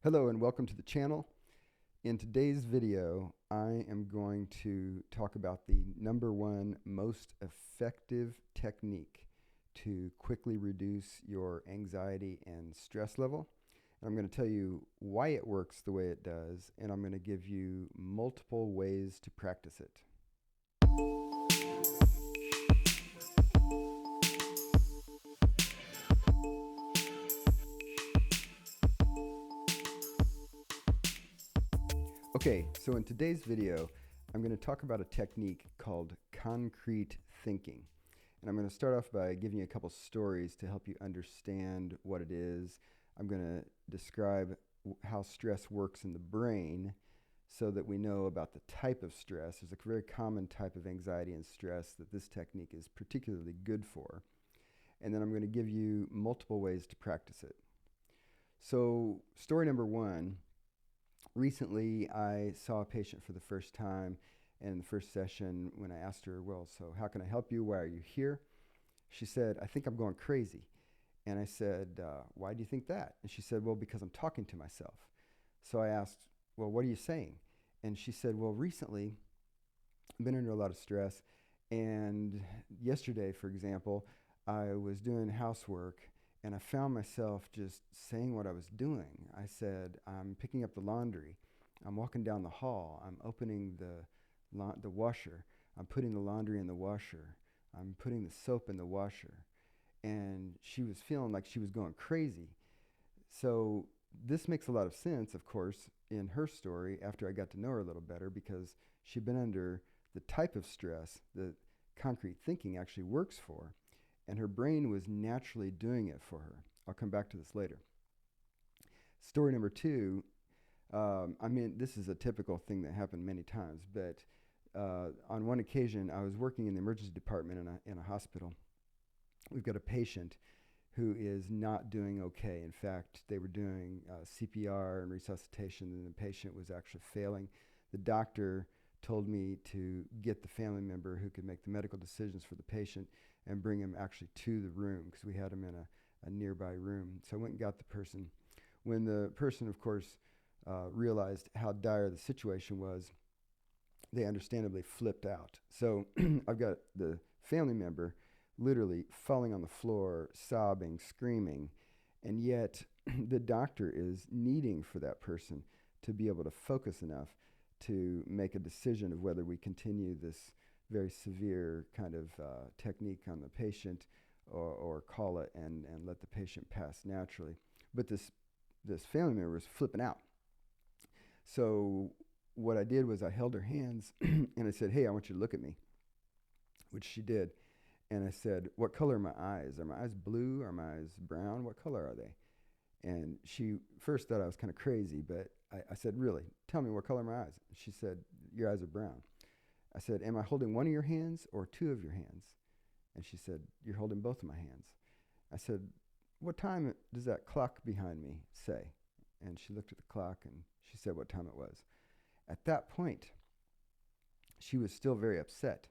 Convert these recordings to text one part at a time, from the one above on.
Hello and welcome to the channel. In today's video, I am going to talk about the number one most effective technique to quickly reduce your anxiety and stress level. And I'm going to tell you why it works the way it does, and I'm going to give you multiple ways to practice it. Okay, so in today's video, I'm going to talk about a technique called concrete thinking. And I'm going to start off by giving you a couple stories to help you understand what it is. I'm going to describe how stress works in the brain so that we know about the type of stress. There's a very common type of anxiety and stress that this technique is particularly good for. And then I'm going to give you multiple ways to practice it. So, story number one. Recently, I saw a patient for the first time, and in the first session, when I asked her, well, so how can I help you? Why are you here? She said, I think I'm going crazy. And I said, why do you think that? And she said, well, because I'm talking to myself. So I asked, well, what are you saying? And she said, well, recently, I've been under a lot of stress. And yesterday, for example, I was doing housework and I found myself just saying what I was doing. I said, I'm picking up the laundry. I'm walking down the hall. I'm opening the washer. I'm putting the laundry in the washer. I'm putting the soap in the washer. And she was feeling like she was going crazy. So this makes a lot of sense, of course, in her story after I got to know her a little better, because she'd been under the type of stress that concrete thinking actually works for, and her brain was naturally doing it for her. I'll come back to this later. Story number two, this is a typical thing that happened many times, but on one occasion, I was working in the emergency department in a hospital. We've got a patient who is not doing okay. In fact, they were doing CPR and resuscitation, and the patient was actually failing. The doctor told me to get the family member who could make the medical decisions for the patient and bring him actually to the room, because we had him in a nearby room. So I went and got the person. When the person, of course, realized how dire the situation was, they understandably flipped out. So I've got the family member literally falling on the floor, sobbing, screaming, and yet the doctor is needing for that person to be able to focus enough to make a decision of whether we continue this very severe kind of technique on the patient, or call it and let the patient pass naturally. But this family member was flipping out. So what I did was I held her hands and I said, hey, I want you to look at me, which she did. And I said, what color are my eyes? Are my eyes blue? Are my eyes brown? What color are they? And she first thought I was kind of crazy, but I said, really, tell me what color are my eyes? She said, your eyes are brown. I said, am I holding one of your hands or two of your hands? And she said, you're holding both of my hands. I said, what time does that clock behind me say? And she looked at the clock and she said what time it was. At that point, she was still very upset,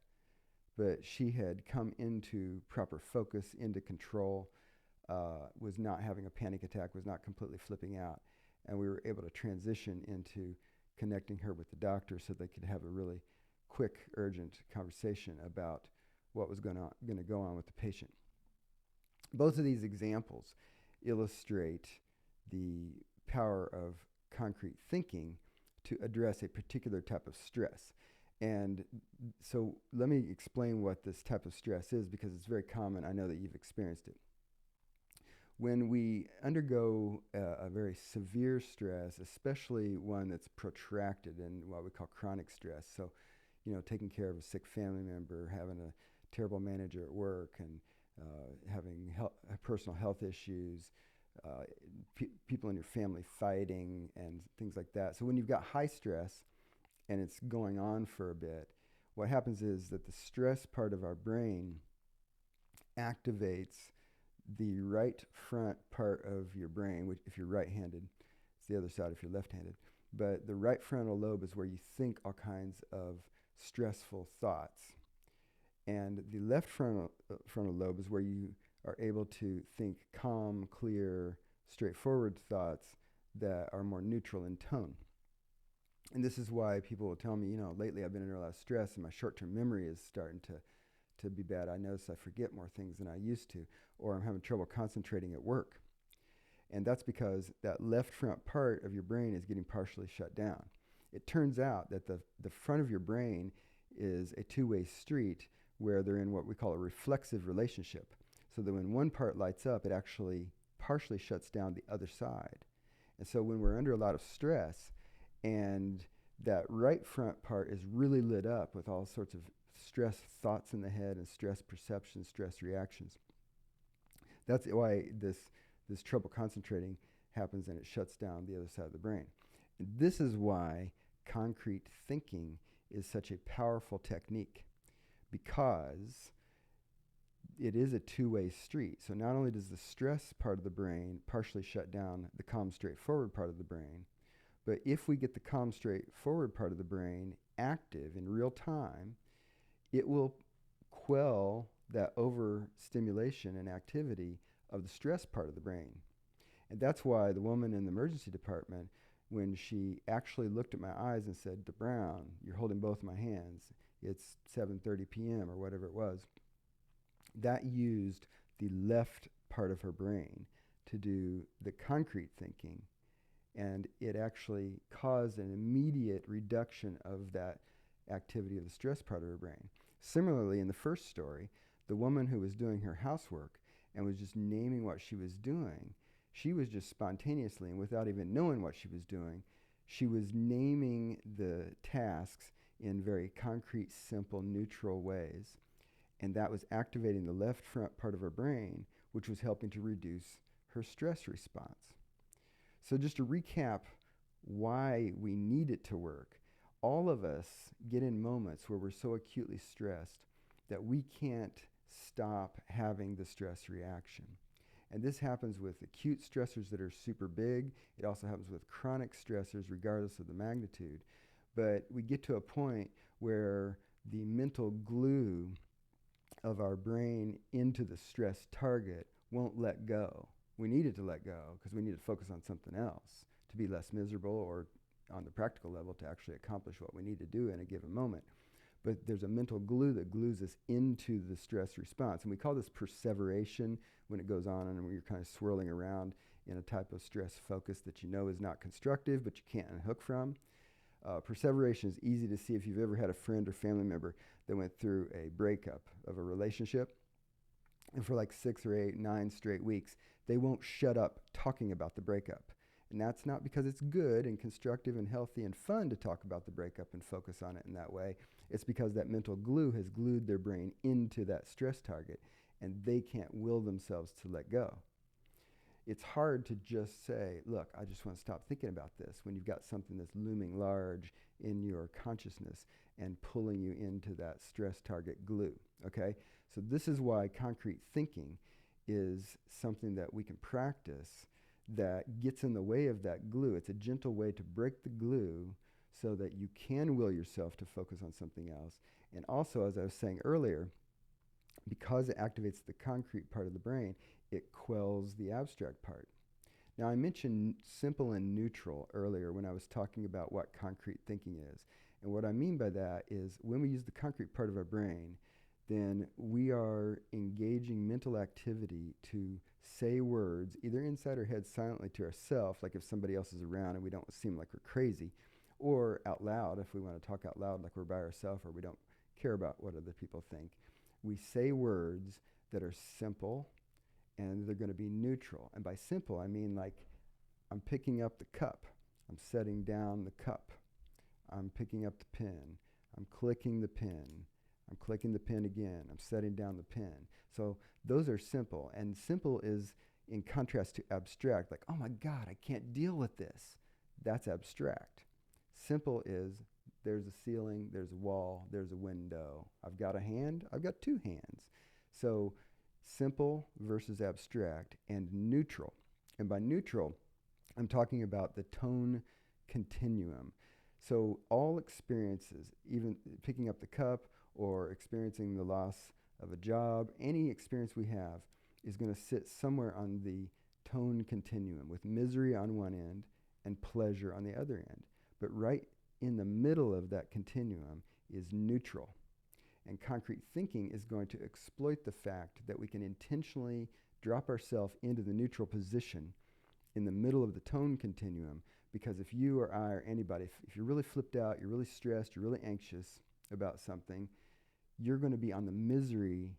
but she had come into proper focus, into control, was not having a panic attack, was not completely flipping out. And we were able to transition into connecting her with the doctor so they could have a really quick, urgent conversation about what was going to go on with the patient. Both of these examples illustrate the power of concrete thinking to address a particular type of stress. And so let me explain what this type of stress is, because it's very common. I know that you've experienced it. When we undergo a very severe stress, especially one that's protracted and what we call chronic stress, so, taking care of a sick family member, having a terrible manager at work, and having personal health issues, people in your family fighting, and things like that. So when you've got high stress and it's going on for a bit, what happens is that the stress part of our brain activates the right front part of your brain, which if you're right-handed, it's the other side if you're left-handed. But the right frontal lobe is where you think all kinds of stressful thoughts. And the left frontal lobe is where you are able to think calm, clear, straightforward thoughts that are more neutral in tone. And this is why people will tell me, lately I've been under a lot of stress and my short-term memory is starting to be bad. I notice I forget more things than I used to, or I'm having trouble concentrating at work. And that's because that left front part of your brain is getting partially shut down. It turns out that the front of your brain is a two-way street where they're in what we call a reflexive relationship. So that when one part lights up, it actually partially shuts down the other side. And so when we're under a lot of stress and that right front part is really lit up with all sorts of stress thoughts in the head and stress perceptions, stress reactions, that's why this trouble concentrating happens and it shuts down the other side of the brain. And this is why concrete thinking is such a powerful technique, because it is a two-way street. So not only does the stress part of the brain partially shut down the calm, straightforward part of the brain, but if we get the calm, straightforward part of the brain active in real time, it will quell that overstimulation and activity of the stress part of the brain. And that's why the woman in the emergency department, when she actually looked at my eyes and said, "DeBrown, you're holding both my hands. It's 7:30 p.m." or whatever it was, that used the left part of her brain to do the concrete thinking. And it actually caused an immediate reduction of that activity of the stress part of her brain. Similarly, in the first story, the woman who was doing her housework and was just naming what she was doing, she was just spontaneously and without even knowing what she was doing, she was naming the tasks in very concrete, simple, neutral ways. And that was activating the left front part of her brain, which was helping to reduce her stress response. So just to recap why we need it to work, all of us get in moments where we're so acutely stressed that we can't stop having the stress reaction. And this happens with acute stressors that are super big. It also happens with chronic stressors regardless of the magnitude. But we get to a point where the mental glue of our brain into the stress target won't let go. We need it to let go because we need to focus on something else to be less miserable, or on the practical level to actually accomplish what we need to do in a given moment. But there's a mental glue that glues us into the stress response. And we call this perseveration when it goes on and when you're kind of swirling around in a type of stress focus that you know is not constructive, but you can't unhook from. Perseveration is easy to see if you've ever had a friend or family member that went through a breakup of a relationship. And for like 6 or 8, 9 straight weeks, they won't shut up talking about the breakup. And that's not because it's good and constructive and healthy and fun to talk about the breakup and focus on it in that way. It's because that mental glue has glued their brain into that stress target, and they can't will themselves to let go. It's hard to just say, look, I just want to stop thinking about this, when you've got something that's looming large in your consciousness and pulling you into that stress target glue, okay? So this is why concrete thinking is something that we can practice that gets in the way of that glue. It's a gentle way to break the glue so that you can will yourself to focus on something else. And also, as I was saying earlier, because it activates the concrete part of the brain, it quells the abstract part. Now, I mentioned simple and neutral earlier when I was talking about what concrete thinking is. And what I mean by that is when we use the concrete part of our brain, then we are engaging mental activity to say words, either inside our head silently to ourselves, like if somebody else is around and we don't seem like we're crazy, or out loud if we want to talk out loud like we're by ourselves or we don't care about what other people think. We say words that are simple and they're going to be neutral. And by simple, I mean like I'm picking up the cup, I'm setting down the cup, I'm picking up the pen, I'm clicking the pen, I'm clicking the pen again, I'm setting down the pen. So those are simple. And simple is in contrast to abstract, like, oh my God, I can't deal with this. That's abstract. Simple is there's a ceiling, there's a wall, there's a window. I've got a hand, I've got two hands. So simple versus abstract, and neutral. And by neutral, I'm talking about the tone continuum. So all experiences, even picking up the cup or experiencing the loss of a job, any experience we have is going to sit somewhere on the tone continuum, with misery on one end and pleasure on the other end. But right in the middle of that continuum is neutral. And concrete thinking is going to exploit the fact that we can intentionally drop ourselves into the neutral position in the middle of the tone continuum, because if you or I or anybody, if you're really flipped out, you're really stressed, you're really anxious about something, you're going to be on the misery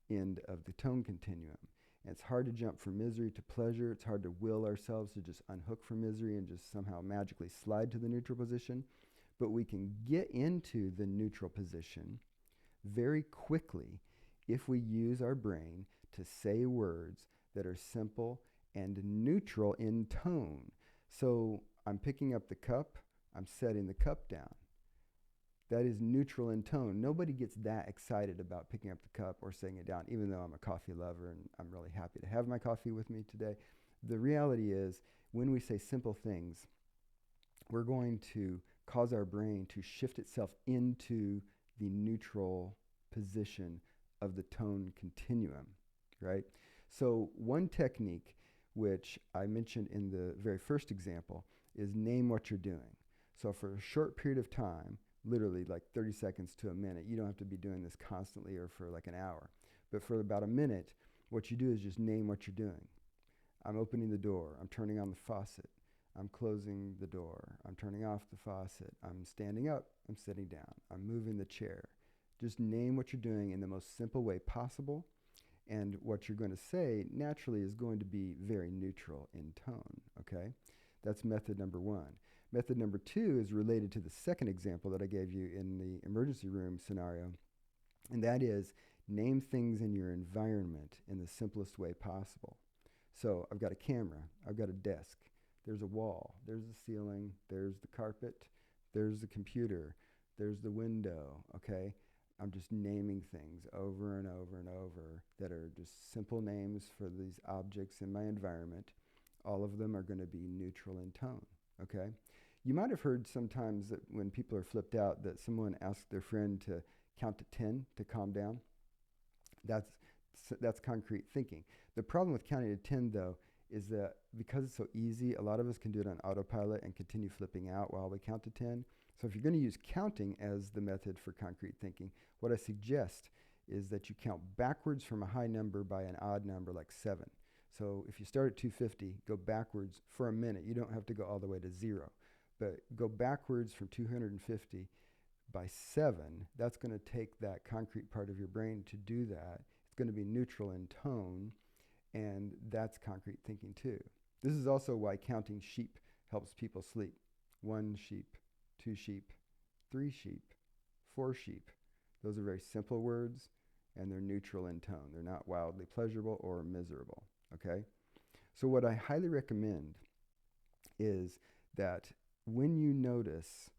end of the tone continuum. And it's hard to jump from misery to pleasure. It's hard to will ourselves to just unhook from misery and just somehow magically slide to the neutral position. But we can get into the neutral position very quickly if we use our brain to say words that are simple and neutral in tone. So I'm picking up the cup, I'm setting the cup down. That is neutral in tone. Nobody gets that excited about picking up the cup or setting it down, even though I'm a coffee lover and I'm really happy to have my coffee with me today. The reality is, when we say simple things, we're going to cause our brain to shift itself into the neutral position of the tone continuum, right? So one technique, which I mentioned in the very first example, is name what you're doing. So for a short period of time, literally like 30 seconds to a minute, you don't have to be doing this constantly or for like an hour, but for about a minute, what you do is just name what you're doing. I'm opening the door, I'm turning on the faucet, I'm closing the door, I'm turning off the faucet, I'm standing up, I'm sitting down, I'm moving the chair. Just name what you're doing in the most simple way possible, and what you're going to say naturally is going to be very neutral in tone, okay? That's method number one. Method number two is related to the second example that I gave you in the emergency room scenario, and that is name things in your environment in the simplest way possible. So I've got a camera, I've got a desk, there's a wall, there's the ceiling, there's the carpet, there's the computer, there's the window, okay? I'm just naming things over and over and over that are just simple names for these objects in my environment. All of them are going to be neutral in tone, okay? You might have heard sometimes that when people are flipped out that someone asks their friend to count to 10 to calm down. That's concrete thinking. The problem with counting to 10, though, is that because it's so easy, a lot of us can do it on autopilot and continue flipping out while we count to 10. So if you're going to use counting as the method for concrete thinking, what I suggest is that you count backwards from a high number by an odd number like 7. So if you start at 250, go backwards for a minute. You don't have to go all the way to 0, but go backwards from 250 by 7. That's going to take that concrete part of your brain to do that. It's going to be neutral in tone, and that's concrete thinking too. This is also why counting sheep helps people sleep. 1 sheep, 2 sheep, 3 sheep, 4 sheep. Those are very simple words, and they're neutral in tone. They're not wildly pleasurable or miserable, okay? So what I highly recommend is that when you notice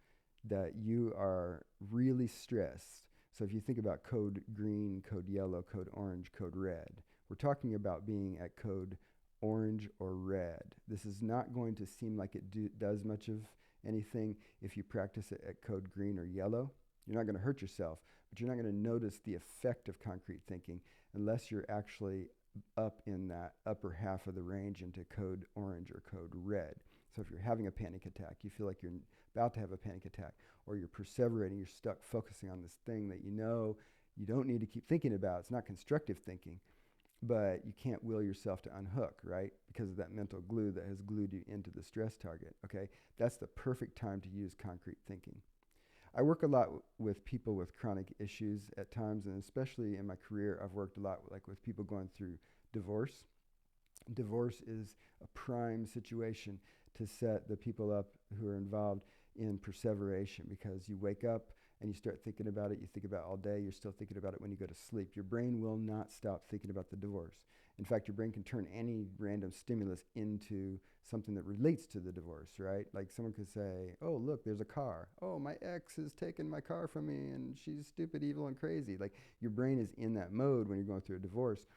that you are really stressed, so if you think about code green, code yellow, code orange, code red, we're talking about being at code orange or red. This is not going to seem like it does much of anything if you practice it at code green or yellow. You're not going to hurt yourself, but you're not going to notice the effect of concrete thinking unless you're actually up in that upper half of the range into code orange or code red. So if you're having a panic attack, you feel like you're about to have a panic attack, or you're perseverating, you're stuck focusing on this thing that you know you don't need to keep thinking about. It's not constructive thinking, but you can't will yourself to unhook, right? Because of that mental glue that has glued you into the stress target, okay? That's the perfect time to use concrete thinking. I work a lot with people with chronic issues at times, and especially in my career, I've worked a lot with people going through divorce. Divorce is a prime situation to set the people up who are involved in perseveration, because you wake up and you start thinking about it, you think about it all day, you're still thinking about it when you go to sleep. Your brain will not stop thinking about the divorce. In fact, your brain can turn any random stimulus into something that relates to the divorce, right? Like someone could say, oh, look, there's a car. Oh, my ex has taken my car from me and she's stupid, evil, and crazy. Like your brain is in that mode when you're going through a divorce.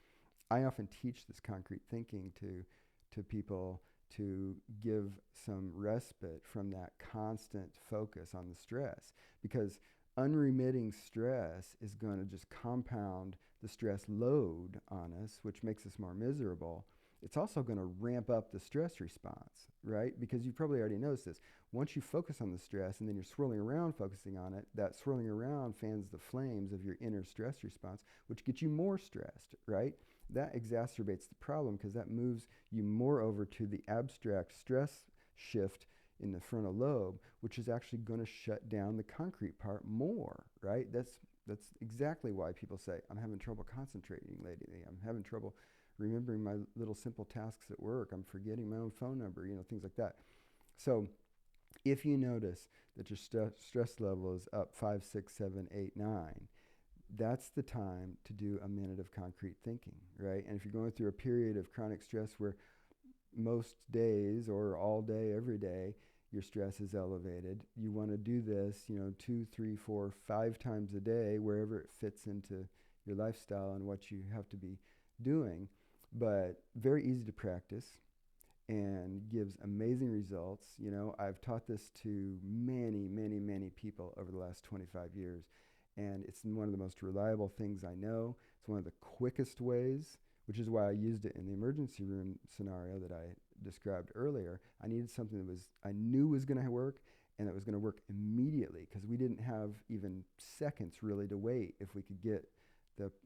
I often teach this concrete thinking to people to give some respite from that constant focus on the stress, because unremitting stress is going to just compound the stress load on us, which makes us more miserable. it's also going to ramp up the stress response, right? Because you probably already noticed this. Once you focus on the stress and then you're swirling around focusing on it, that swirling around fans the flames of your inner stress response, which gets you more stressed, right? That exacerbates the problem because that moves you more over to the abstract stress shift in the frontal lobe, which is actually going to shut down the concrete part more, right? That's exactly why people say, I'm having trouble concentrating lately. I'm having trouble remembering my little simple tasks at work. I'm forgetting my own phone number, things like that. So if you notice that your stress level is up 5, 6, 7, 8, 9, that's the time to do a minute of concrete thinking, right? And if you're going through a period of chronic stress where most days or all day, every day, your stress is elevated, you want to do this, 2, 3, 4, 5 times a day, wherever it fits into your lifestyle and what you have to be doing. But very easy to practice and gives amazing results. I've taught this to many, many, many people over the last 25 years, and it's one of the most reliable things I know. It's one of the quickest ways, which is why I used it in the emergency room scenario that I described earlier. I needed something that I knew was going to work, and that was going to work immediately, because we didn't have even seconds really to wait if we could get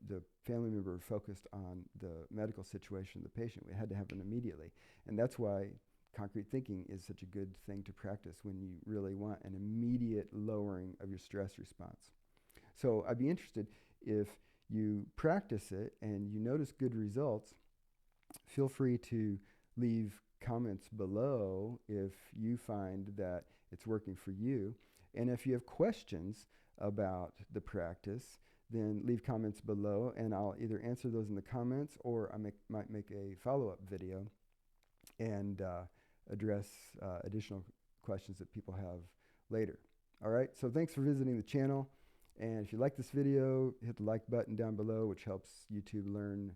the family member focused on the medical situation of the patient. We had to have it immediately. And that's why concrete thinking is such a good thing to practice when you really want an immediate lowering of your stress response. So I'd be interested, if you practice it and you notice good results, feel free to leave comments below if you find that it's working for you. And if you have questions about the practice, then leave comments below, and I'll either answer those in the comments, or I might make a follow-up video and address additional questions that people have later. All right, so thanks for visiting the channel. And if you like this video, hit the like button down below, which helps YouTube learn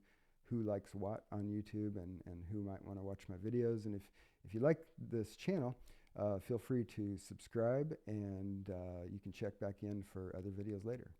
who likes what on YouTube and who might want to watch my videos. And if you like this channel, feel free to subscribe, and you can check back in for other videos later.